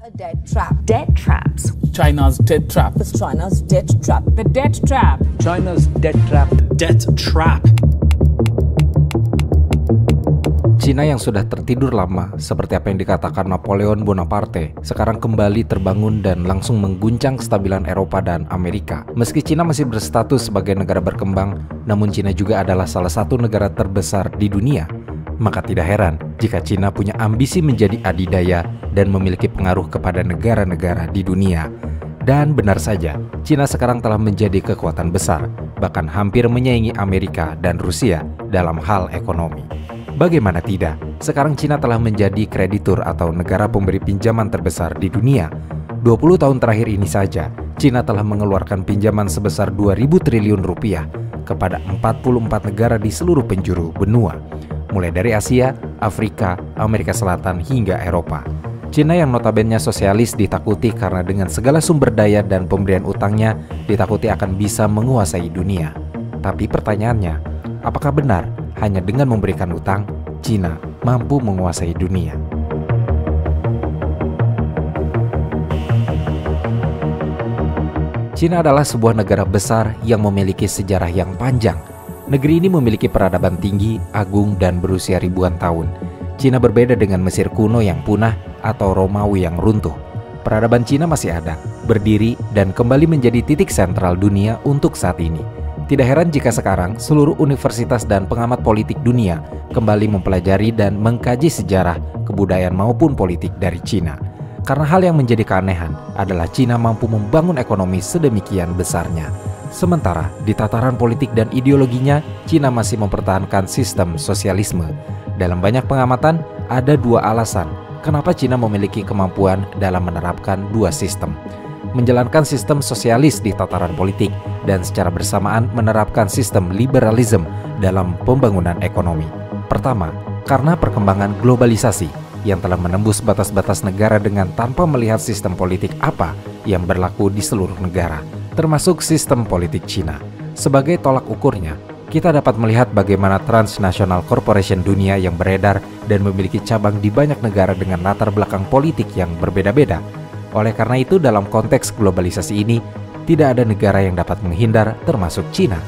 A debt trap. Debt traps. China's debt trap. It's China's debt trap. The debt trap. China's debt trap. Debt trap. Cina yang sudah tertidur lama, seperti apa yang dikatakan Napoleon Bonaparte, sekarang kembali terbangun dan langsung mengguncang kestabilan Eropa dan Amerika. Meski Cina masih berstatus sebagai negara berkembang, namun Cina juga adalah salah satu negara terbesar di dunia. Maka tidak heran jika Cina punya ambisi menjadi adidaya dan memiliki pengaruh kepada negara-negara di dunia. Dan benar saja, Cina sekarang telah menjadi kekuatan besar, bahkan hampir menyaingi Amerika dan Rusia dalam hal ekonomi. Bagaimana tidak, sekarang Cina telah menjadi kreditur atau negara pemberi pinjaman terbesar di dunia. 20 tahun terakhir ini saja, Cina telah mengeluarkan pinjaman sebesar 2.000 triliun rupiah kepada 44 negara di seluruh penjuru benua, mulai dari Asia, Afrika, Amerika Selatan hingga Eropa. Cina yang notabene sosialis ditakuti karena dengan segala sumber daya dan pemberian utangnya ditakuti akan bisa menguasai dunia. Tapi pertanyaannya, apakah benar hanya dengan memberikan utang, Cina mampu menguasai dunia? Cina adalah sebuah negara besar yang memiliki sejarah yang panjang. Negeri ini memiliki peradaban tinggi, agung, dan berusia ribuan tahun. Cina berbeda dengan Mesir kuno yang punah atau Romawi yang runtuh. Peradaban Cina masih ada, berdiri, dan kembali menjadi titik sentral dunia untuk saat ini. Tidak heran jika sekarang seluruh universitas dan pengamat politik dunia kembali mempelajari dan mengkaji sejarah, kebudayaan maupun politik dari Cina. Karena hal yang menjadi keanehan adalah Cina mampu membangun ekonomi sedemikian besarnya. Sementara di tataran politik dan ideologinya, Cina masih mempertahankan sistem sosialisme. Dalam banyak pengamatan, ada dua alasan kenapa Cina memiliki kemampuan dalam menerapkan dua sistem. Menjalankan sistem sosialis di tataran politik dan secara bersamaan menerapkan sistem liberalisme dalam pembangunan ekonomi. Pertama, karena perkembangan globalisasi yang telah menembus batas-batas negara dengan tanpa melihat sistem politik apa yang berlaku di seluruh negara, termasuk sistem politik Cina. Sebagai tolak ukurnya, kita dapat melihat bagaimana transnational corporation dunia yang beredar dan memiliki cabang di banyak negara dengan latar belakang politik yang berbeda-beda. Oleh karena itu, dalam konteks globalisasi ini, tidak ada negara yang dapat menghindar, termasuk Cina.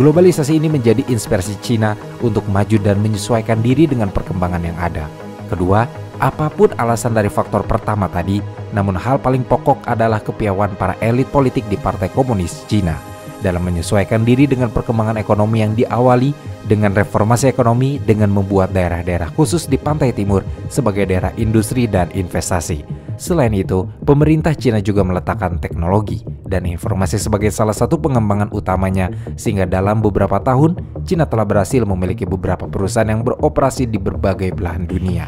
Globalisasi ini menjadi inspirasi Cina untuk maju dan menyesuaikan diri dengan perkembangan yang ada. Kedua, apapun alasan dari faktor pertama tadi, namun hal paling pokok adalah kepiawaian para elit politik di Partai Komunis Cina dalam menyesuaikan diri dengan perkembangan ekonomi yang diawali dengan reformasi ekonomi dengan membuat daerah-daerah khusus di pantai timur sebagai daerah industri dan investasi. Selain itu, pemerintah Cina juga meletakkan teknologi dan informasi sebagai salah satu pengembangan utamanya, sehingga dalam beberapa tahun, Cina telah berhasil memiliki beberapa perusahaan yang beroperasi di berbagai belahan dunia.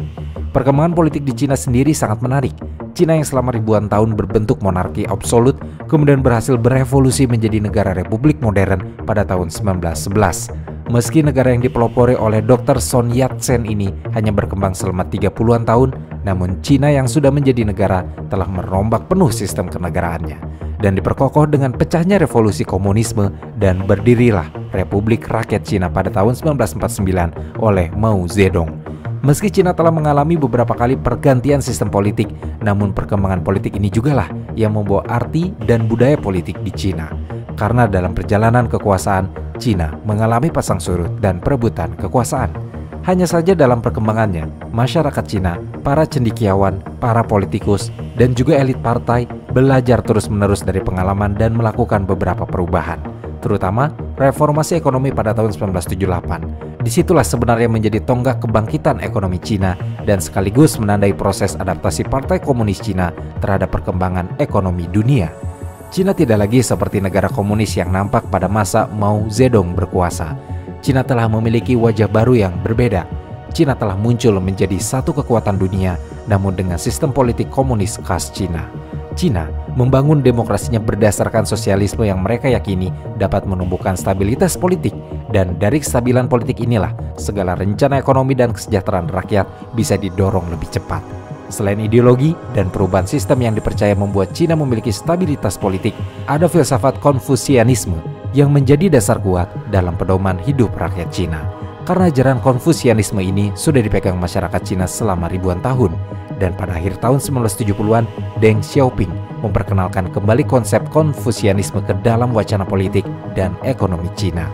Perkembangan politik di Cina sendiri sangat menarik. Cina yang selama ribuan tahun berbentuk monarki absolut, kemudian berhasil berevolusi menjadi negara republik modern pada tahun 1911. Meski negara yang dipelopori oleh Dr. Sun Yat-sen ini hanya berkembang selama 30-an tahun, namun Cina yang sudah menjadi negara telah merombak penuh sistem kenegaraannya dan diperkokoh dengan pecahnya revolusi komunisme dan berdirilah Republik Rakyat Cina pada tahun 1949 oleh Mao Zedong. Meski Cina telah mengalami beberapa kali pergantian sistem politik, namun perkembangan politik ini jugalah yang membawa arti dan budaya politik di Cina. Karena dalam perjalanan kekuasaan, Cina mengalami pasang surut dan perebutan kekuasaan. Hanya saja dalam perkembangannya, masyarakat Cina, para cendekiawan, para politikus, dan juga elit partai belajar terus-menerus dari pengalaman dan melakukan beberapa perubahan, terutama reformasi ekonomi pada tahun 1978. Disitulah sebenarnya menjadi tonggak kebangkitan ekonomi Cina dan sekaligus menandai proses adaptasi Partai Komunis Cina terhadap perkembangan ekonomi dunia. Cina tidak lagi seperti negara komunis yang nampak pada masa Mao Zedong berkuasa. Cina telah memiliki wajah baru yang berbeda. Cina telah muncul menjadi satu kekuatan dunia, namun dengan sistem politik komunis khas Cina. Cina membangun demokrasinya berdasarkan sosialisme yang mereka yakini dapat menumbuhkan stabilitas politik, dan dari kestabilan politik inilah segala rencana ekonomi dan kesejahteraan rakyat bisa didorong lebih cepat. Selain ideologi dan perubahan sistem yang dipercaya membuat Cina memiliki stabilitas politik, ada filsafat Konfusianisme yang menjadi dasar kuat dalam pedoman hidup rakyat Cina. Karena ajaran Konfusianisme ini sudah dipegang masyarakat Cina selama ribuan tahun, Dan pada akhir tahun 1970-an, Deng Xiaoping memperkenalkan kembali konsep Konfusianisme ke dalam wacana politik dan ekonomi Cina.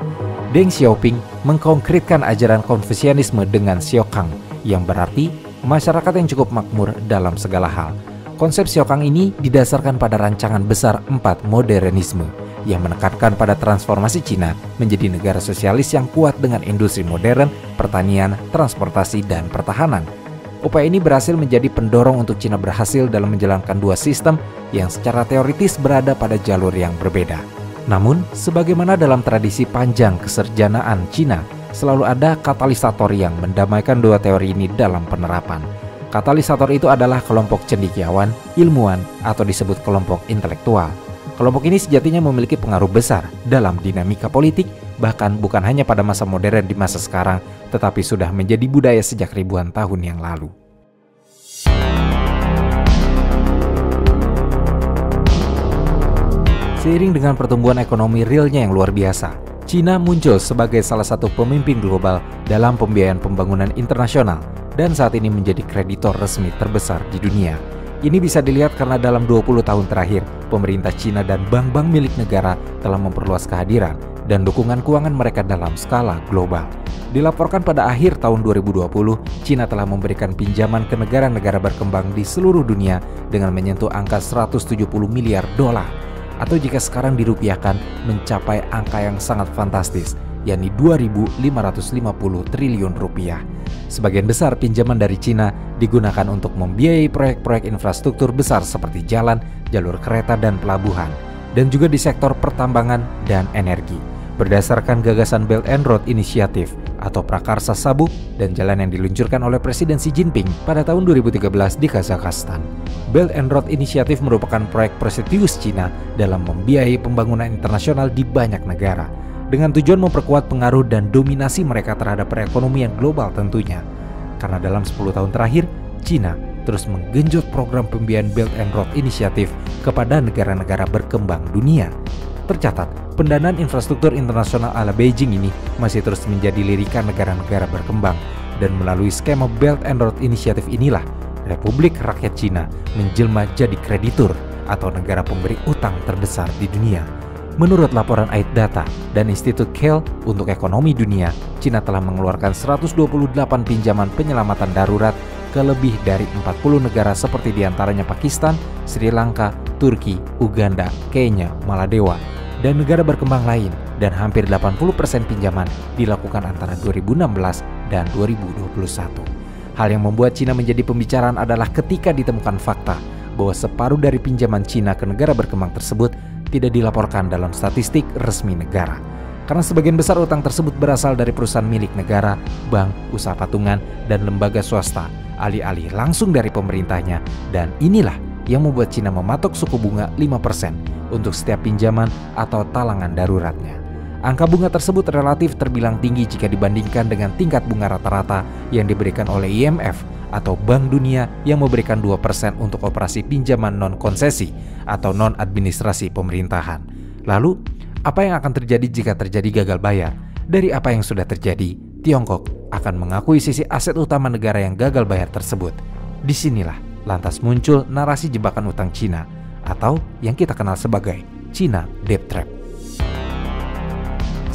Deng Xiaoping mengkonkretkan ajaran Konfusianisme dengan Xiaokang, yang berarti masyarakat yang cukup makmur dalam segala hal. Konsep Xiaokang ini didasarkan pada rancangan besar 4 modernisme yang menekankan pada transformasi Cina menjadi negara sosialis yang kuat dengan industri modern, pertanian, transportasi, dan pertahanan. Upaya ini berhasil menjadi pendorong untuk Cina berhasil dalam menjalankan dua sistem yang secara teoritis berada pada jalur yang berbeda. Namun, sebagaimana dalam tradisi panjang keserjanaan Cina, selalu ada katalisator yang mendamaikan dua teori ini dalam penerapan. Katalisator itu adalah kelompok cendekiawan, ilmuwan, atau disebut kelompok intelektual. Kelompok ini sejatinya memiliki pengaruh besar dalam dinamika politik, bahkan bukan hanya pada masa modern di masa sekarang, tetapi sudah menjadi budaya sejak ribuan tahun yang lalu. Seiring dengan pertumbuhan ekonomi realnya yang luar biasa, Cina muncul sebagai salah satu pemimpin global dalam pembiayaan pembangunan internasional dan saat ini menjadi kreditor resmi terbesar di dunia. Ini bisa dilihat karena dalam 20 tahun terakhir, pemerintah Cina dan bank-bank milik negara telah memperluas kehadiran dan dukungan keuangan mereka dalam skala global. Dilaporkan pada akhir tahun 2020, Cina telah memberikan pinjaman ke negara-negara berkembang di seluruh dunia dengan menyentuh angka 170 miliar dolar. Atau jika sekarang dirupiahkan mencapai angka yang sangat fantastis, yakni 2.550 triliun rupiah. Sebagian besar pinjaman dari Cina digunakan untuk membiayai proyek-proyek infrastruktur besar seperti jalan, jalur kereta, dan pelabuhan, dan juga di sektor pertambangan dan energi. Berdasarkan gagasan Belt and Road Initiative atau Prakarsa Sabuk dan jalan yang diluncurkan oleh Presiden Xi Jinping pada tahun 2013 di Kazakhstan. Belt and Road Initiative merupakan proyek prestisius Cina dalam membiayai pembangunan internasional di banyak negara, dengan tujuan memperkuat pengaruh dan dominasi mereka terhadap perekonomian global tentunya. Karena dalam 10 tahun terakhir, Cina terus menggenjot program pembiayaan Belt and Road Initiative kepada negara-negara berkembang dunia. Tercatat, pendanaan infrastruktur internasional ala Beijing ini masih terus menjadi lirikan negara-negara berkembang, dan melalui skema Belt and Road Initiative inilah Republik Rakyat Cina menjelma jadi kreditur atau negara pemberi utang terbesar di dunia. Menurut laporan Aid Data dan Institut Kehl untuk Ekonomi Dunia, Cina telah mengeluarkan 128 pinjaman penyelamatan darurat ke lebih dari 40 negara seperti diantaranya Pakistan, Sri Lanka, Turki, Uganda, Kenya, Maladewa, dan negara berkembang lain, dan hampir 80% pinjaman dilakukan antara 2016 dan 2021. Hal yang membuat Cina menjadi pembicaraan adalah ketika ditemukan fakta bahwa separuh dari pinjaman Cina ke negara berkembang tersebut tidak dilaporkan dalam statistik resmi negara. Karena sebagian besar utang tersebut berasal dari perusahaan milik negara, bank, usaha patungan, dan lembaga swasta, alih-alih langsung dari pemerintahnya, dan inilah yang membuat Cina mematok suku bunga 5% untuk setiap pinjaman atau talangan daruratnya. Angka bunga tersebut relatif terbilang tinggi jika dibandingkan dengan tingkat bunga rata-rata yang diberikan oleh IMF atau Bank Dunia yang memberikan 2% untuk operasi pinjaman non-konsesi atau non-administrasi pemerintahan. Lalu, apa yang akan terjadi jika terjadi gagal bayar? Dari apa yang sudah terjadi, Tiongkok akan mengakui sisi aset utama negara yang gagal bayar tersebut. Disinilah lantas muncul narasi jebakan utang Cina atau yang kita kenal sebagai China Debt Trap.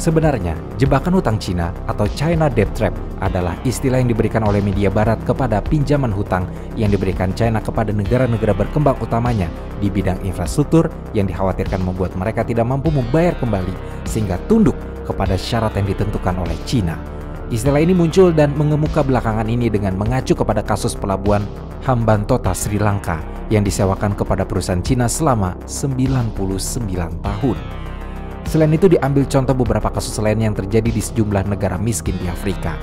Sebenarnya, jebakan hutang Cina atau China Debt Trap adalah istilah yang diberikan oleh media barat kepada pinjaman hutang yang diberikan China kepada negara-negara berkembang utamanya di bidang infrastruktur yang dikhawatirkan membuat mereka tidak mampu membayar kembali sehingga tunduk kepada syarat yang ditentukan oleh Cina. Istilah ini muncul dan mengemuka belakangan ini dengan mengacu kepada kasus pelabuhan Hambantota Sri Lanka yang disewakan kepada perusahaan Cina selama 99 tahun. Selain itu diambil contoh beberapa kasus lain yang terjadi di sejumlah negara miskin di Afrika.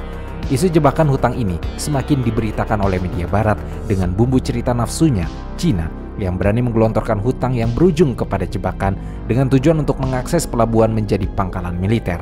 Isu jebakan hutang ini semakin diberitakan oleh media barat dengan bumbu cerita nafsunya Cina yang berani menggelontorkan hutang yang berujung kepada jebakan dengan tujuan untuk mengakses pelabuhan menjadi pangkalan militer.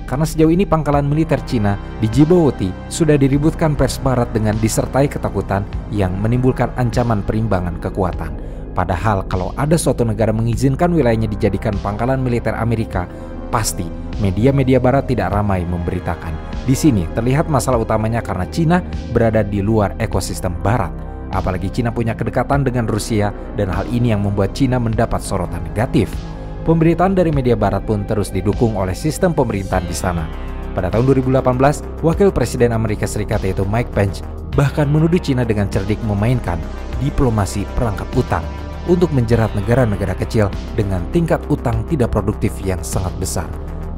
Karena sejauh ini pangkalan militer Cina di Djibouti sudah diributkan pers barat dengan disertai ketakutan yang menimbulkan ancaman perimbangan kekuatan. Padahal kalau ada suatu negara mengizinkan wilayahnya dijadikan pangkalan militer Amerika, pasti media-media barat tidak ramai memberitakan. Di sini terlihat masalah utamanya karena Cina berada di luar ekosistem barat. Apalagi Cina punya kedekatan dengan Rusia dan hal ini yang membuat Cina mendapat sorotan negatif. Pemberitaan dari media barat pun terus didukung oleh sistem pemerintahan di sana. Pada tahun 2018, Wakil Presiden Amerika Serikat yaitu Mike Pence bahkan menuduh Cina dengan cerdik memainkan diplomasi perangkap utang untuk menjerat negara-negara kecil dengan tingkat utang tidak produktif yang sangat besar.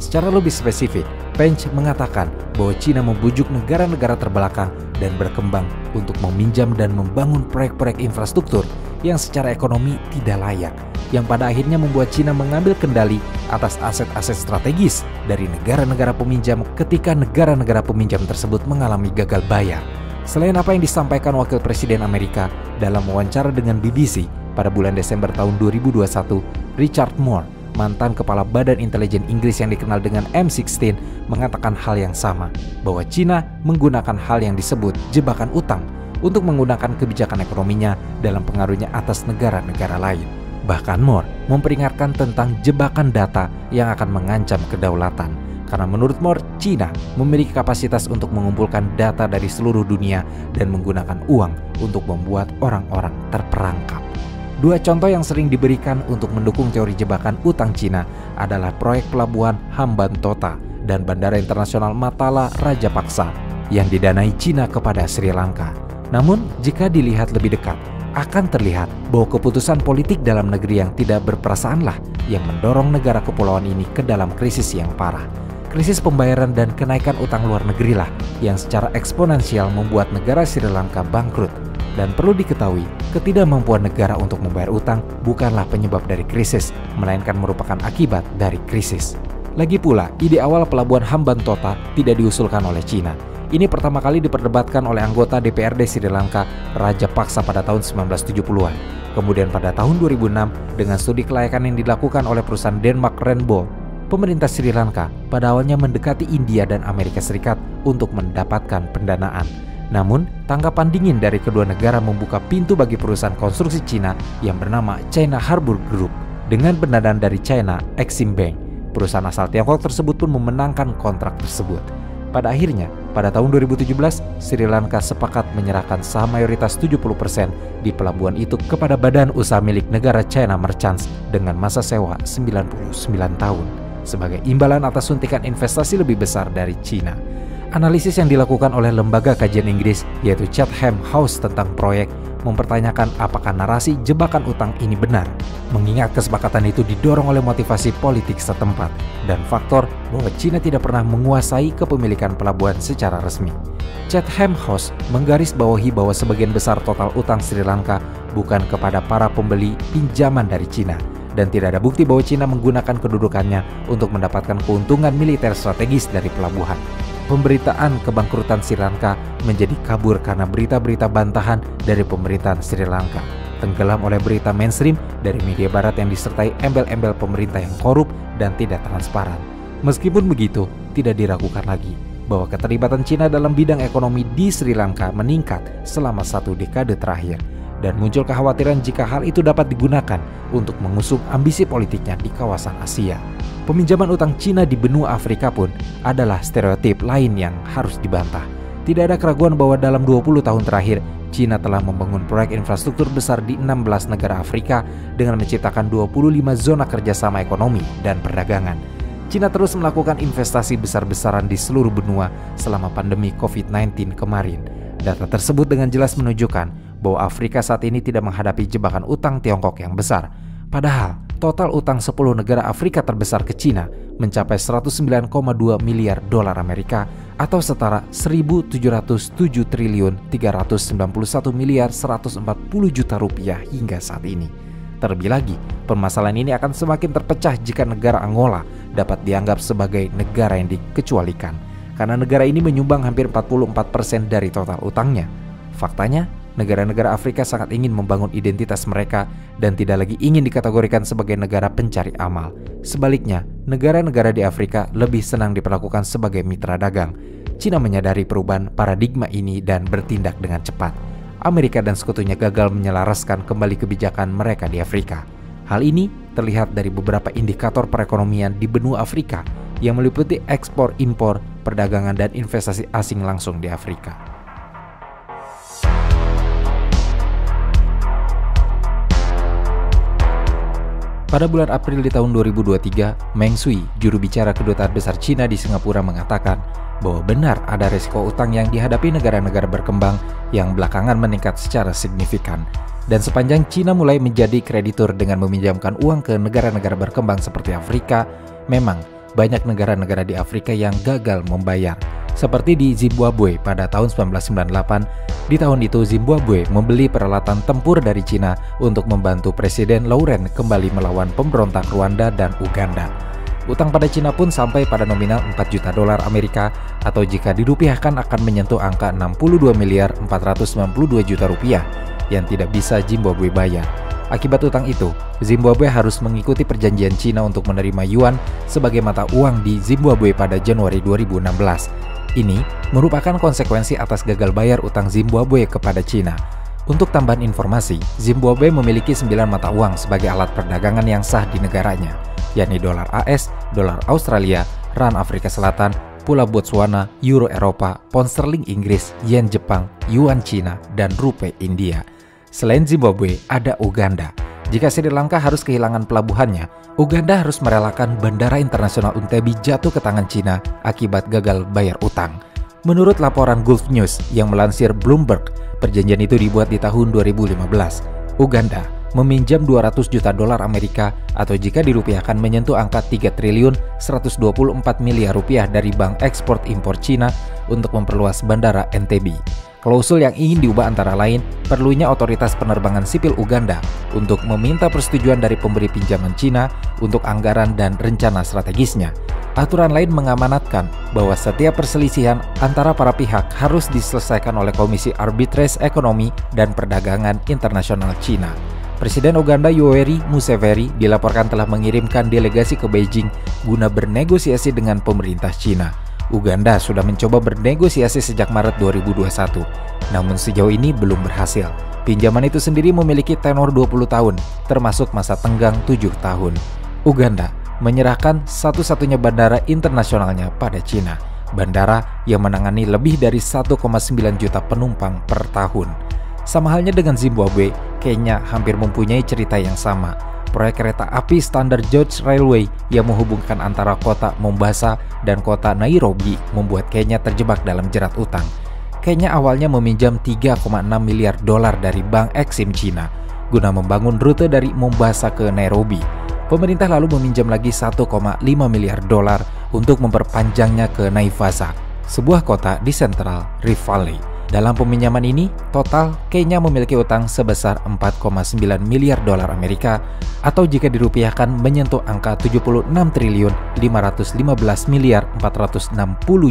Secara lebih spesifik, Pence mengatakan bahwa Cina membujuk negara-negara terbelakang dan berkembang untuk meminjam dan membangun proyek-proyek infrastruktur yang secara ekonomi tidak layak, yang pada akhirnya membuat Cina mengambil kendali atas aset-aset strategis dari negara-negara peminjam ketika negara-negara peminjam tersebut mengalami gagal bayar. Selain apa yang disampaikan Wakil Presiden Amerika dalam wawancara dengan BBC pada bulan Desember tahun 2021, Richard Moore, mantan kepala Badan Intelijen Inggris yang dikenal dengan M16, mengatakan hal yang sama, bahwa Cina menggunakan hal yang disebut jebakan utang untuk menggunakan kebijakan ekonominya dalam pengaruhnya atas negara-negara lain. Bahkan Moore memperingatkan tentang jebakan data yang akan mengancam kedaulatan. Karena menurut Moore, Cina memiliki kapasitas untuk mengumpulkan data dari seluruh dunia dan menggunakan uang untuk membuat orang-orang terperangkap. Dua contoh yang sering diberikan untuk mendukung teori jebakan utang Cina adalah proyek pelabuhan Hambantota dan Bandara Internasional Matala Rajapaksa yang didanai Cina kepada Sri Lanka. Namun, jika dilihat lebih dekat, akan terlihat bahwa keputusan politik dalam negeri yang tidak berperasaanlah yang mendorong negara kepulauan ini ke dalam krisis yang parah. Krisis pembayaran dan kenaikan utang luar negeri lah yang secara eksponensial membuat negara Sri Lanka bangkrut. Dan perlu diketahui, ketidakmampuan negara untuk membayar utang bukanlah penyebab dari krisis, melainkan merupakan akibat dari krisis. Lagi pula, ide awal pelabuhan Hambantota tidak diusulkan oleh Cina. Ini pertama kali diperdebatkan oleh anggota DPRD Sri Lanka, Rajapaksa pada tahun 1970-an. Kemudian pada tahun 2006, dengan studi kelayakan yang dilakukan oleh perusahaan Denmark Rainbow, pemerintah Sri Lanka pada awalnya mendekati India dan Amerika Serikat untuk mendapatkan pendanaan. Namun, tanggapan dingin dari kedua negara membuka pintu bagi perusahaan konstruksi Cina yang bernama China Harbour Group dengan pendanaan dari China Exim Bank. Perusahaan asal Tiongkok tersebut pun memenangkan kontrak tersebut. Pada akhirnya, pada tahun 2017, Sri Lanka sepakat menyerahkan saham mayoritas 70% di pelabuhan itu kepada badan usaha milik negara China Merchants dengan masa sewa 99 tahun sebagai imbalan atas suntikan investasi lebih besar dari Cina. Analisis yang dilakukan oleh lembaga kajian Inggris yaitu Chatham House tentang proyek mempertanyakan apakah narasi jebakan utang ini benar, mengingat kesepakatan itu didorong oleh motivasi politik setempat dan faktor bahwa Cina tidak pernah menguasai kepemilikan pelabuhan secara resmi. Chatham House menggarisbawahi bahwa sebagian besar total utang Sri Lanka bukan kepada para pembeli pinjaman dari Cina, dan tidak ada bukti bahwa Cina menggunakan kedudukannya untuk mendapatkan keuntungan militer strategis dari pelabuhan. Pemberitaan kebangkrutan Sri Lanka menjadi kabur karena berita-berita bantahan dari pemerintahan Sri Lanka, tenggelam oleh berita mainstream dari media barat yang disertai embel-embel pemerintah yang korup dan tidak transparan. Meskipun begitu, tidak diragukan lagi bahwa keterlibatan Cina dalam bidang ekonomi di Sri Lanka meningkat selama 1 dekade terakhir, dan muncul kekhawatiran jika hal itu dapat digunakan untuk mengusung ambisi politiknya di kawasan Asia. Peminjaman utang Cina di benua Afrika pun adalah stereotip lain yang harus dibantah. Tidak ada keraguan bahwa dalam 20 tahun terakhir, Cina telah membangun proyek infrastruktur besar di 16 negara Afrika dengan menciptakan 25 zona kerjasama ekonomi dan perdagangan. Cina terus melakukan investasi besar-besaran di seluruh benua selama pandemi COVID-19 kemarin. Data tersebut dengan jelas menunjukkan bahwa Afrika saat ini tidak menghadapi jebakan utang Tiongkok yang besar. Padahal, total utang 10 negara Afrika terbesar ke Cina mencapai 109,2 miliar dolar Amerika atau setara 1.707 triliun 391 miliar 140 juta rupiah hingga saat ini. Terlebih lagi, permasalahan ini akan semakin terpecah jika negara Angola dapat dianggap sebagai negara yang dikecualikan, karena negara ini menyumbang hampir 44% dari total utangnya. Faktanya, negara-negara Afrika sangat ingin membangun identitas mereka dan tidak lagi ingin dikategorikan sebagai negara pencari amal. Sebaliknya, negara-negara di Afrika lebih senang diperlakukan sebagai mitra dagang. Cina menyadari perubahan paradigma ini dan bertindak dengan cepat. Amerika dan sekutunya gagal menyelaraskan kembali kebijakan mereka di Afrika. Hal ini terlihat dari beberapa indikator perekonomian di benua Afrika yang meliputi ekspor, impor, perdagangan, dan investasi asing langsung di Afrika. Pada bulan April di tahun 2023, Meng Shui, juru bicara Kedutaan Besar Cina di Singapura mengatakan bahwa benar ada risiko utang yang dihadapi negara-negara berkembang yang belakangan meningkat secara signifikan. Dan sepanjang Cina mulai menjadi kreditur dengan meminjamkan uang ke negara-negara berkembang seperti Afrika, memang banyak negara-negara di Afrika yang gagal membayar. Seperti di Zimbabwe pada tahun 1998, di tahun itu Zimbabwe membeli peralatan tempur dari Cina untuk membantu Presiden Laurent kembali melawan pemberontak Rwanda dan Uganda. Utang pada Cina pun sampai pada nominal 4 juta dolar Amerika atau jika dirupiahkan akan menyentuh angka 62 miliar 492 juta rupiah yang tidak bisa Zimbabwe bayar. Akibat utang itu, Zimbabwe harus mengikuti perjanjian Cina untuk menerima yuan sebagai mata uang di Zimbabwe pada Januari 2016. Ini merupakan konsekuensi atas gagal bayar utang Zimbabwe kepada Cina. Untuk tambahan informasi, Zimbabwe memiliki 9 mata uang sebagai alat perdagangan yang sah di negaranya, yakni dolar AS, dolar Australia, Rand Afrika Selatan, Pulau Botswana, Euro Eropa, Pound Sterling Inggris, Yen Jepang, Yuan Cina, dan Rupiah India. Selain Zimbabwe, ada Uganda. Jika Sri Lanka harus kehilangan pelabuhannya, Uganda harus merelakan Bandara Internasional Entebbe jatuh ke tangan Cina akibat gagal bayar utang. Menurut laporan Gulf News yang melansir Bloomberg, perjanjian itu dibuat di tahun 2015. Uganda meminjam 200 juta dolar Amerika atau jika dirupiahkan menyentuh angka 3 triliun 124 miliar rupiah dari Bank Ekspor Impor Cina untuk memperluas Bandara Entebbe. Klausul yang ingin diubah antara lain perlunya otoritas penerbangan sipil Uganda untuk meminta persetujuan dari pemberi pinjaman Cina untuk anggaran dan rencana strategisnya. Aturan lain mengamanatkan bahwa setiap perselisihan antara para pihak harus diselesaikan oleh Komisi Arbitrase Ekonomi dan Perdagangan Internasional Cina. Presiden Uganda Yoweri Museveni dilaporkan telah mengirimkan delegasi ke Beijing guna bernegosiasi dengan pemerintah Cina. Uganda sudah mencoba bernegosiasi sejak Maret 2021, namun sejauh ini belum berhasil. Pinjaman itu sendiri memiliki tenor 20 tahun, termasuk masa tenggang 7 tahun. Uganda menyerahkan satu-satunya bandara internasionalnya pada Cina, bandara yang menangani lebih dari 1,9 juta penumpang per tahun. Sama halnya dengan Zimbabwe, Kenya hampir mempunyai cerita yang sama. Proyek kereta api standar George Railway yang menghubungkan antara kota Mombasa dan kota Nairobi membuat Kenya terjebak dalam jerat utang. Kenya awalnya meminjam 3,6 miliar dolar dari Bank Exim Cina guna membangun rute dari Mombasa ke Nairobi. Pemerintah lalu meminjam lagi 1,5 miliar dolar untuk memperpanjangnya ke Naivasha, sebuah kota di Central Rift Valley. Dalam peminjaman ini, total Kenya memiliki utang sebesar 4,9 miliar dolar Amerika atau jika dirupiahkan menyentuh angka 76 triliun 515 miliar 460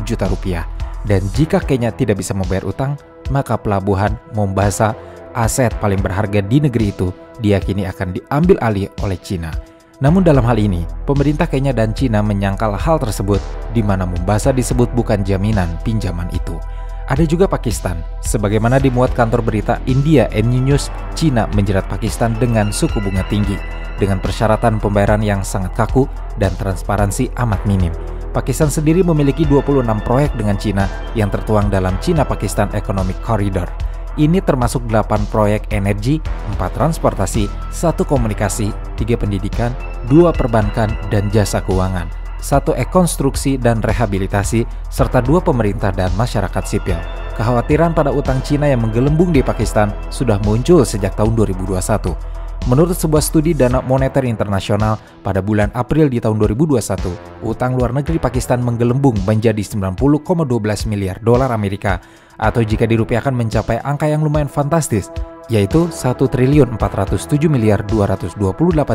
juta rupiah. Dan jika Kenya tidak bisa membayar utang, maka pelabuhan Mombasa, aset paling berharga di negeri itu, diyakini akan diambil alih oleh Cina. Namun dalam hal ini, pemerintah Kenya dan Cina menyangkal hal tersebut di mana Mombasa disebut bukan jaminan pinjaman itu. Ada juga Pakistan. Sebagaimana dimuat kantor berita India News, Cina menjerat Pakistan dengan suku bunga tinggi, dengan persyaratan pembayaran yang sangat kaku dan transparansi amat minim. Pakistan sendiri memiliki 26 proyek dengan Cina yang tertuang dalam China-Pakistan Economic Corridor. Ini termasuk 8 proyek energi, 4 transportasi, 1 komunikasi, 3 pendidikan, 2 perbankan dan jasa keuangan, 1 konstruksi dan rehabilitasi, serta 2 pemerintah dan masyarakat sipil. Kekhawatiran pada utang Cina yang menggelembung di Pakistan sudah muncul sejak tahun 2021. Menurut sebuah studi Dana Moneter Internasional, pada bulan April di tahun 2021, utang luar negeri Pakistan menggelembung menjadi 90,12 miliar dolar Amerika, atau jika dirupiahkan mencapai angka yang lumayan fantastis, yaitu 1 triliun 407 miliar 228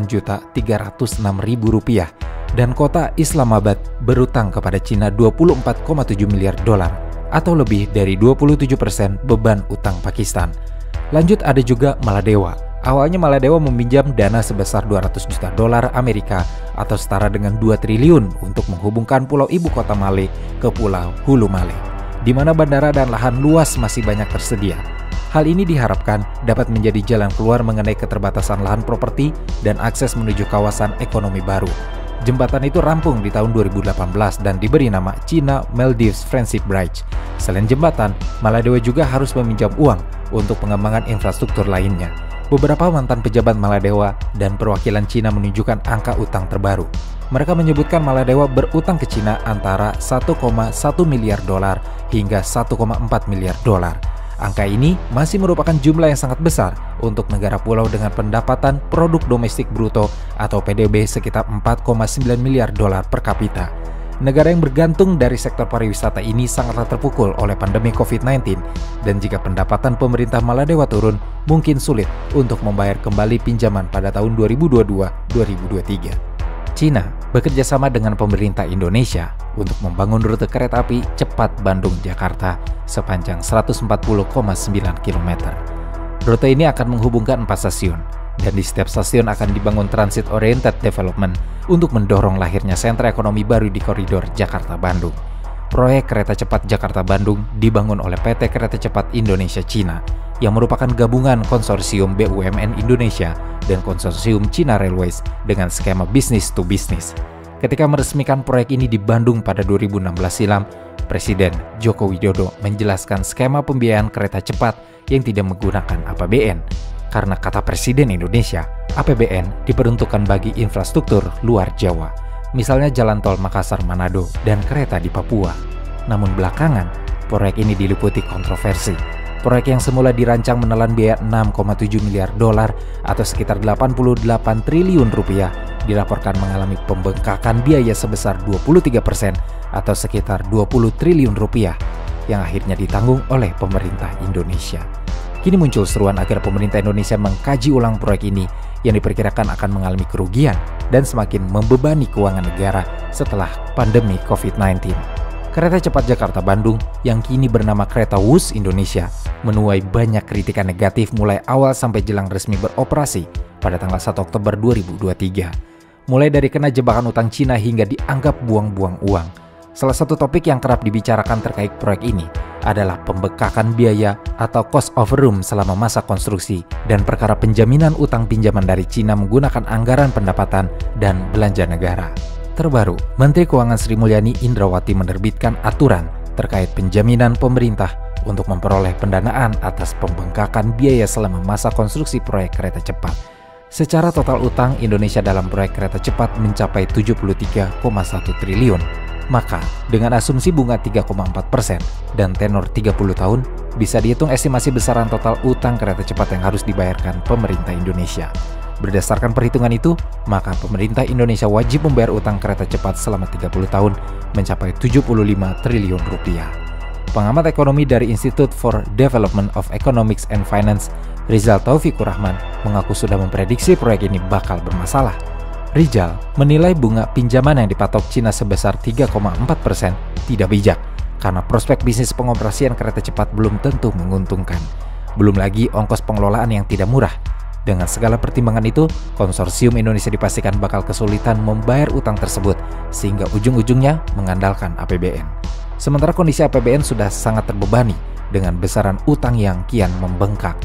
juta 306 ribu rupiah. Dan kota Islamabad berutang kepada Cina 24,7 miliar dolar atau lebih dari 27% beban utang Pakistan. Lanjut ada juga Maladewa. Awalnya Maladewa meminjam dana sebesar 200 juta dolar Amerika atau setara dengan 2 triliun untuk menghubungkan pulau ibu kota Male ke pulau Hulu Male, di mana bandara dan lahan luas masih banyak tersedia. Hal ini diharapkan dapat menjadi jalan keluar mengenai keterbatasan lahan properti dan akses menuju kawasan ekonomi baru. Jembatan itu rampung di tahun 2018 dan diberi nama China-Maldives Friendship Bridge. Selain jembatan, Maladewa juga harus meminjam uang untuk pengembangan infrastruktur lainnya. Beberapa mantan pejabat Maladewa dan perwakilan Cina menunjukkan angka utang terbaru. Mereka menyebutkan Maladewa berutang ke Cina antara 1,1 miliar dolar hingga 1,4 miliar dolar. Angka ini masih merupakan jumlah yang sangat besar untuk negara pulau dengan pendapatan produk domestik bruto atau PDB sekitar 4,9 miliar dolar per kapita. Negara yang bergantung dari sektor pariwisata ini sangatlah terpukul oleh pandemi COVID-19, dan jika pendapatan pemerintah Maladewa turun, mungkin sulit untuk membayar kembali pinjaman pada tahun 2022-2023. Cina bekerja sama dengan pemerintah Indonesia untuk membangun rute kereta api cepat Bandung-Jakarta sepanjang 140,9 km. Rute ini akan menghubungkan 4 stasiun, dan di setiap stasiun akan dibangun transit-oriented development untuk mendorong lahirnya sentra ekonomi baru di koridor Jakarta-Bandung. Proyek kereta cepat Jakarta-Bandung dibangun oleh PT Kereta Cepat Indonesia-Cina yang merupakan gabungan konsorsium BUMN Indonesia dan konsorsium China Railways dengan skema business to business. Ketika meresmikan proyek ini di Bandung pada 2016 silam, Presiden Joko Widodo menjelaskan skema pembiayaan kereta cepat yang tidak menggunakan APBN. Karena kata Presiden Indonesia, APBN diperuntukkan bagi infrastruktur luar Jawa, misalnya jalan tol Makassar-Manado dan kereta di Papua. Namun belakangan, proyek ini diliputi kontroversi. Proyek yang semula dirancang menelan biaya 6,7 miliar dolar atau sekitar 88 triliun rupiah dilaporkan mengalami pembengkakan biaya sebesar 23% atau sekitar 20 triliun rupiah yang akhirnya ditanggung oleh pemerintah Indonesia. Kini muncul seruan agar pemerintah Indonesia mengkaji ulang proyek ini yang diperkirakan akan mengalami kerugian dan semakin membebani keuangan negara setelah pandemi COVID-19. Kereta cepat Jakarta-Bandung yang kini bernama Kereta Wus Indonesia menuai banyak kritikan negatif mulai awal sampai jelang resmi beroperasi pada tanggal 1 Oktober 2023. Mulai dari kena jebakan utang Cina hingga dianggap buang-buang uang. Salah satu topik yang kerap dibicarakan terkait proyek ini adalah pembengkakan biaya atau cost overrun selama masa konstruksi dan perkara penjaminan utang pinjaman dari Cina menggunakan anggaran pendapatan dan belanja negara. Terbaru, Menteri Keuangan Sri Mulyani Indrawati menerbitkan aturan terkait penjaminan pemerintah untuk memperoleh pendanaan atas pembengkakan biaya selama masa konstruksi proyek kereta cepat. Secara total utang Indonesia dalam proyek kereta cepat mencapai 73,1 triliun. Maka, dengan asumsi bunga 3,4% dan tenor 30 tahun, bisa dihitung estimasi besaran total utang kereta cepat yang harus dibayarkan pemerintah Indonesia. Berdasarkan perhitungan itu, maka pemerintah Indonesia wajib membayar utang kereta cepat selama 30 tahun mencapai 75 triliun rupiah. Pengamat ekonomi dari Institute for Development of Economics and Finance, Rizal Taufikur Rahman, mengaku sudah memprediksi proyek ini bakal bermasalah. Rizal menilai bunga pinjaman yang dipatok Cina sebesar 3,4% tidak bijak karena prospek bisnis pengoperasian kereta cepat belum tentu menguntungkan. Belum lagi ongkos pengelolaan yang tidak murah. Dengan segala pertimbangan itu, konsorsium Indonesia dipastikan bakal kesulitan membayar utang tersebut sehingga ujung-ujungnya mengandalkan APBN. Sementara kondisi APBN sudah sangat terbebani dengan besaran utang yang kian membengkak.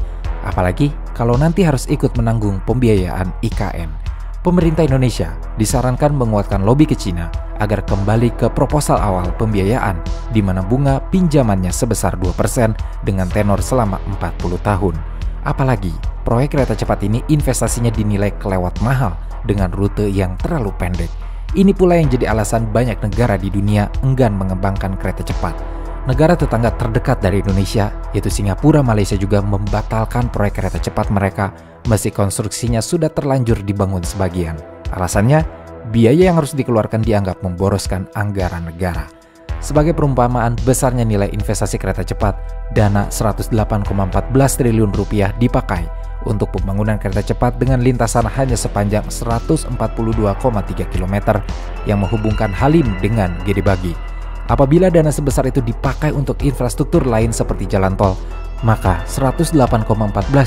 Apalagi kalau nanti harus ikut menanggung pembiayaan IKN. Pemerintah Indonesia disarankan menguatkan lobi ke Cina agar kembali ke proposal awal pembiayaan di mana bunga pinjamannya sebesar 2% dengan tenor selama 40 tahun. Apalagi, proyek kereta cepat ini investasinya dinilai kelewat mahal dengan rute yang terlalu pendek. Ini pula yang jadi alasan banyak negara di dunia enggan mengembangkan kereta cepat. Negara tetangga terdekat dari Indonesia, yaitu Singapura, Malaysia juga membatalkan proyek kereta cepat mereka meski konstruksinya sudah terlanjur dibangun sebagian. Alasannya, biaya yang harus dikeluarkan dianggap memboroskan anggaran negara. Sebagai perumpamaan besarnya nilai investasi kereta cepat, dana 108,14 triliun rupiah dipakai untuk pembangunan kereta cepat dengan lintasan hanya sepanjang 142,3 km yang menghubungkan Halim dengan Gede Bagi. Apabila dana sebesar itu dipakai untuk infrastruktur lain seperti jalan tol, maka 108,14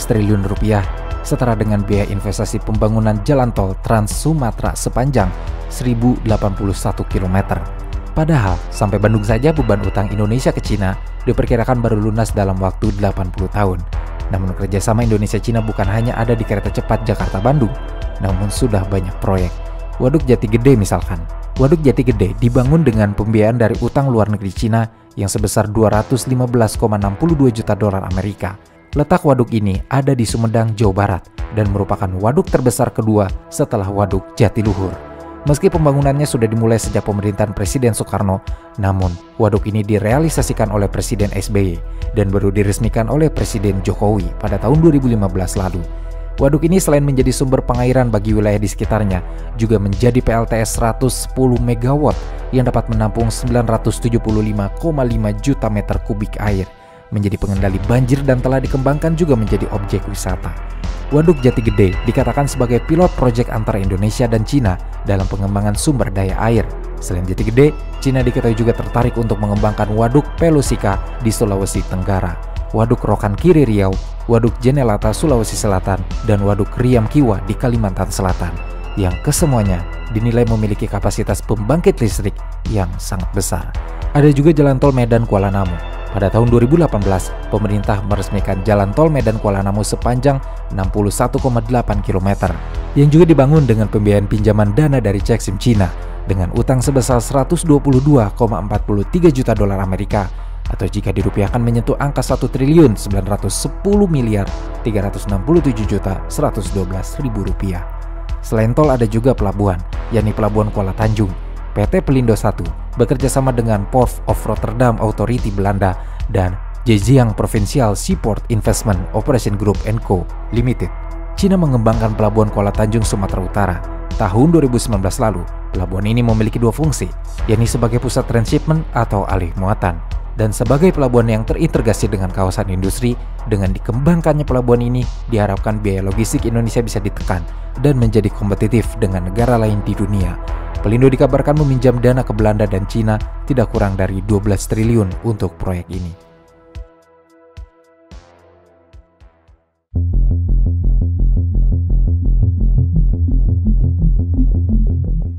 triliun rupiah setara dengan biaya investasi pembangunan jalan tol Trans Sumatera sepanjang 1081 km. Padahal, sampai Bandung saja beban utang Indonesia ke Cina diperkirakan baru lunas dalam waktu 80 tahun. Namun kerjasama Indonesia-Cina bukan hanya ada di kereta cepat Jakarta-Bandung, namun sudah banyak proyek. Waduk Jati Gede misalkan. Waduk Jati Gede dibangun dengan pembiayaan dari utang luar negeri Cina yang sebesar 215,62 juta dolar Amerika. Letak waduk ini ada di Sumedang, Jawa Barat dan merupakan waduk terbesar kedua setelah Waduk Jatiluhur. Meski pembangunannya sudah dimulai sejak pemerintahan Presiden Soekarno, namun waduk ini direalisasikan oleh Presiden SBY dan baru diresmikan oleh Presiden Jokowi pada tahun 2015 lalu. Waduk ini selain menjadi sumber pengairan bagi wilayah di sekitarnya, juga menjadi PLTS 110 MW yang dapat menampung 975,5 juta meter kubik air, menjadi pengendali banjir dan telah dikembangkan juga menjadi objek wisata. Waduk Jati Gede dikatakan sebagai pilot proyek antara Indonesia dan Cina dalam pengembangan sumber daya air. Selain Jati Gede, Cina diketahui juga tertarik untuk mengembangkan Waduk Pelosika di Sulawesi Tenggara, Waduk Rokan Kiri Riau, Waduk Jenelata Sulawesi Selatan, dan Waduk Riam Kiwa di Kalimantan Selatan, yang kesemuanya dinilai memiliki kapasitas pembangkit listrik yang sangat besar. Ada juga jalan tol Medan Kuala Namu. Pada tahun 2018, pemerintah meresmikan jalan tol Medan Kuala Namu sepanjang 61,8 km yang juga dibangun dengan pembiayaan pinjaman dana dari Ceksim Cina dengan utang sebesar 122,43 juta dolar Amerika atau jika dirupiahkan menyentuh angka 1.910.367.112.000 rupiah. Selain tol ada juga pelabuhan, yakni Pelabuhan Kuala Tanjung. PT Pelindo 1 bekerja sama dengan Port of Rotterdam Authority Belanda dan Zhejiang Provincial Seaport Investment Operation Group & Co. Limited. Cina mengembangkan Pelabuhan Kuala Tanjung, Sumatera Utara. Tahun 2019 lalu, pelabuhan ini memiliki dua fungsi, yakni sebagai pusat transshipment atau alih muatan, dan sebagai pelabuhan yang terintegrasi dengan kawasan industri. Dengan dikembangkannya pelabuhan ini, diharapkan biaya logistik Indonesia bisa ditekan dan menjadi kompetitif dengan negara lain di dunia. Pelindo dikabarkan meminjam dana ke Belanda dan Cina tidak kurang dari 12 triliun untuk proyek ini.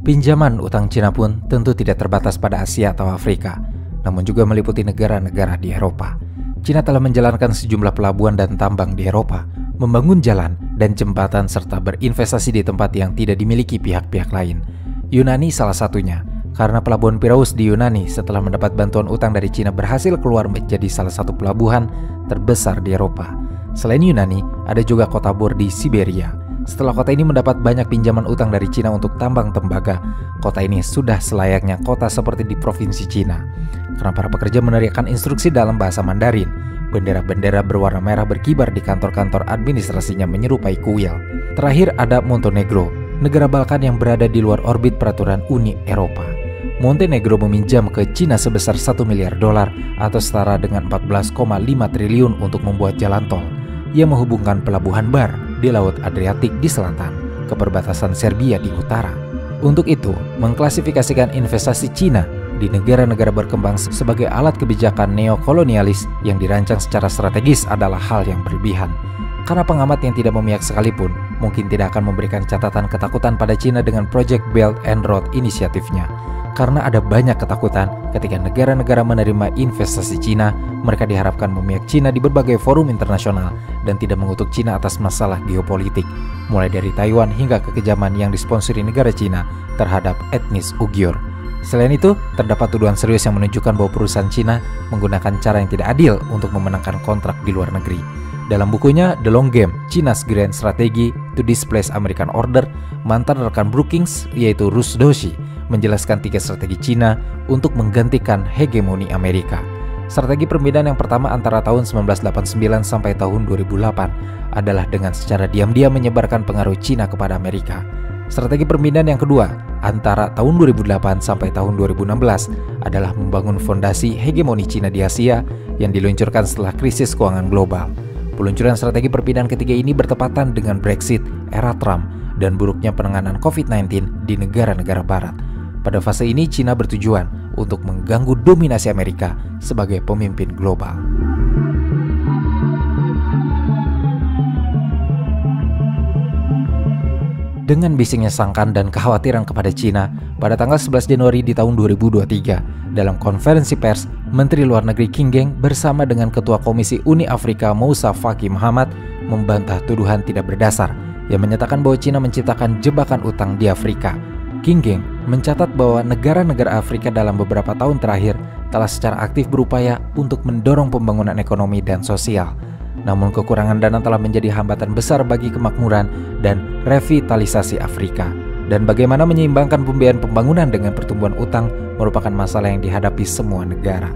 Pinjaman utang Cina pun tentu tidak terbatas pada Asia atau Afrika, namun juga meliputi negara-negara di Eropa. Cina telah menjalankan sejumlah pelabuhan dan tambang di Eropa, membangun jalan dan jembatan serta berinvestasi di tempat yang tidak dimiliki pihak-pihak lain. Yunani salah satunya, karena pelabuhan Piraeus di Yunani setelah mendapat bantuan utang dari Cina berhasil keluar menjadi salah satu pelabuhan terbesar di Eropa. Selain Yunani, ada juga kota Bor di Siberia. Setelah kota ini mendapat banyak pinjaman utang dari Cina untuk tambang tembaga, kota ini sudah selayaknya kota seperti di provinsi Cina. Karena para pekerja meneriakkan instruksi dalam bahasa Mandarin, bendera-bendera berwarna merah berkibar di kantor-kantor administrasinya menyerupai kuil. Terakhir ada Montenegro, negara Balkan yang berada di luar orbit peraturan Uni Eropa. Montenegro meminjam ke Cina sebesar 1 miliar dolar atau setara dengan 14,5 triliun untuk membuat jalan tol yang menghubungkan pelabuhan Bar di Laut Adriatik di selatan ke perbatasan Serbia di utara. Untuk itu, mengklasifikasikan investasi Cina di negara-negara berkembang sebagai alat kebijakan neokolonialis yang dirancang secara strategis adalah hal yang berlebihan. Karena pengamat yang tidak memihak sekalipun mungkin tidak akan memberikan catatan ketakutan pada Cina dengan Project Belt and Road inisiatifnya. Karena ada banyak ketakutan ketika negara-negara menerima investasi Cina, mereka diharapkan memihak Cina di berbagai forum internasional dan tidak mengutuk Cina atas masalah geopolitik, mulai dari Taiwan hingga kekejaman yang disponsori negara Cina terhadap etnis Uighur. Selain itu, terdapat tuduhan serius yang menunjukkan bahwa perusahaan Cina menggunakan cara yang tidak adil untuk memenangkan kontrak di luar negeri. Dalam bukunya The Long Game, China's Grand Strategy to Displace American Order, mantan rekan Brookings yaitu Russ Doshi menjelaskan 3 strategi Cina untuk menggantikan hegemoni Amerika. Strategi pemindahan yang pertama antara tahun 1989 sampai tahun 2008 adalah dengan secara diam-diam menyebarkan pengaruh Cina kepada Amerika. Strategi pemindahan yang kedua antara tahun 2008 sampai tahun 2016 adalah membangun fondasi hegemoni Cina di Asia yang diluncurkan setelah krisis keuangan global. Peluncuran strategi perpindahan ketiga ini bertepatan dengan Brexit, era Trump, dan buruknya penanganan COVID-19 di negara-negara barat. Pada fase ini, Cina bertujuan untuk mengganggu dominasi Amerika sebagai pemimpin global. Dengan bisingnya sangkan dan kekhawatiran kepada Cina, pada tanggal 11 Januari di tahun 2023, dalam konferensi pers, Menteri Luar Negeri Qin Gang bersama dengan Ketua Komisi Uni Afrika Moussa Faki Mahamat membantah tuduhan tidak berdasar yang menyatakan bahwa Cina menciptakan jebakan utang di Afrika. Qin Gang mencatat bahwa negara-negara Afrika dalam beberapa tahun terakhir telah secara aktif berupaya untuk mendorong pembangunan ekonomi dan sosial. Namun kekurangan dana telah menjadi hambatan besar bagi kemakmuran dan revitalisasi Afrika. Dan bagaimana menyeimbangkan pembiayaan pembangunan dengan pertumbuhan utang merupakan masalah yang dihadapi semua negara.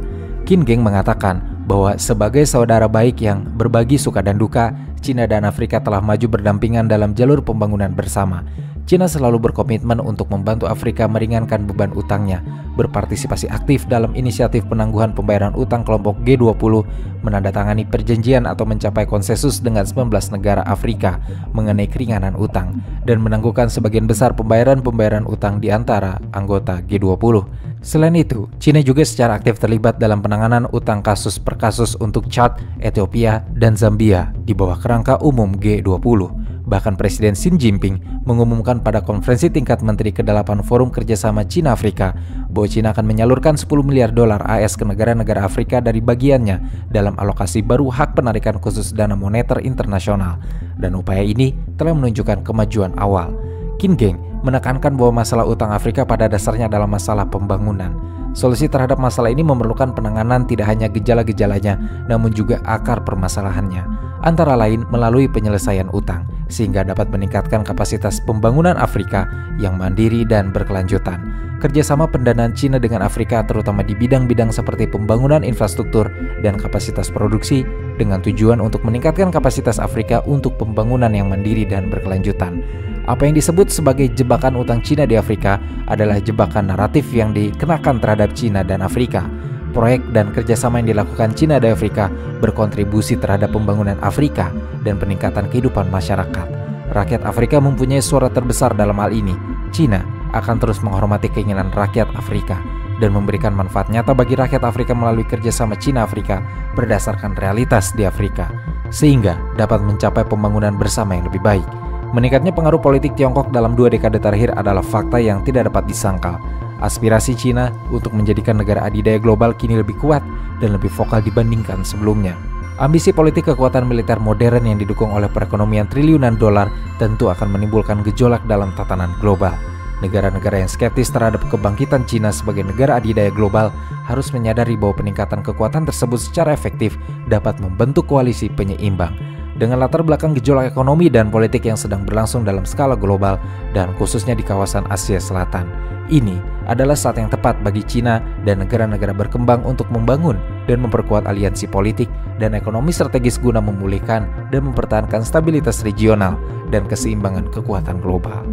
Qin Gang mengatakan bahwa sebagai saudara baik yang berbagi suka dan duka, Cina dan Afrika telah maju berdampingan dalam jalur pembangunan bersama. Cina selalu berkomitmen untuk membantu Afrika meringankan beban utangnya, berpartisipasi aktif dalam inisiatif penangguhan pembayaran utang kelompok G20, menandatangani perjanjian atau mencapai konsensus dengan 19 negara Afrika mengenai keringanan utang, dan menangguhkan sebagian besar pembayaran utang di antara anggota G20. Selain itu, Cina juga secara aktif terlibat dalam penanganan utang kasus per kasus untuk Chad, Ethiopia, dan Zambia di bawah kerangka umum G20. Bahkan Presiden Xi Jinping mengumumkan pada konferensi tingkat Menteri ke-8 Forum Kerjasama Cina-Afrika bahwa Cina akan menyalurkan 10 miliar dolar AS ke negara-negara Afrika dari bagiannya dalam alokasi baru hak penarikan khusus dana moneter internasional. Dan upaya ini telah menunjukkan kemajuan awal. Qin Gang menekankan bahwa masalah utang Afrika pada dasarnya adalah masalah pembangunan. Solusi terhadap masalah ini memerlukan penanganan tidak hanya gejala-gejalanya, namun juga akar permasalahannya, antara lain melalui penyelesaian utang, sehingga dapat meningkatkan kapasitas pembangunan Afrika yang mandiri dan berkelanjutan. Kerjasama pendanaan Cina dengan Afrika terutama di bidang-bidang seperti pembangunan infrastruktur dan kapasitas produksi dengan tujuan untuk meningkatkan kapasitas Afrika untuk pembangunan yang mandiri dan berkelanjutan. Apa yang disebut sebagai jebakan utang Cina di Afrika adalah jebakan naratif yang dikenakan terhadap Cina dan Afrika. Proyek dan kerjasama yang dilakukan Cina dan Afrika berkontribusi terhadap pembangunan Afrika dan peningkatan kehidupan masyarakat. Rakyat Afrika mempunyai suara terbesar dalam hal ini. Cina akan terus menghormati keinginan rakyat Afrika dan memberikan manfaat nyata bagi rakyat Afrika melalui kerjasama Cina-Afrika berdasarkan realitas di Afrika, sehingga dapat mencapai pembangunan bersama yang lebih baik. Meningkatnya pengaruh politik Tiongkok dalam 2 dekade terakhir adalah fakta yang tidak dapat disangkal. Aspirasi Cina untuk menjadikan negara adidaya global kini lebih kuat dan lebih vokal dibandingkan sebelumnya. Ambisi politik kekuatan militer modern yang didukung oleh perekonomian triliunan dolar tentu akan menimbulkan gejolak dalam tatanan global. Negara-negara yang skeptis terhadap kebangkitan Cina sebagai negara adidaya global harus menyadari bahwa peningkatan kekuatan tersebut secara efektif dapat membentuk koalisi penyeimbang. Dengan latar belakang gejolak ekonomi dan politik yang sedang berlangsung dalam skala global dan khususnya di kawasan Asia Selatan, ini adalah saat yang tepat bagi Cina dan negara-negara berkembang untuk membangun dan memperkuat aliansi politik dan ekonomi strategis guna memulihkan dan mempertahankan stabilitas regional dan keseimbangan kekuatan global.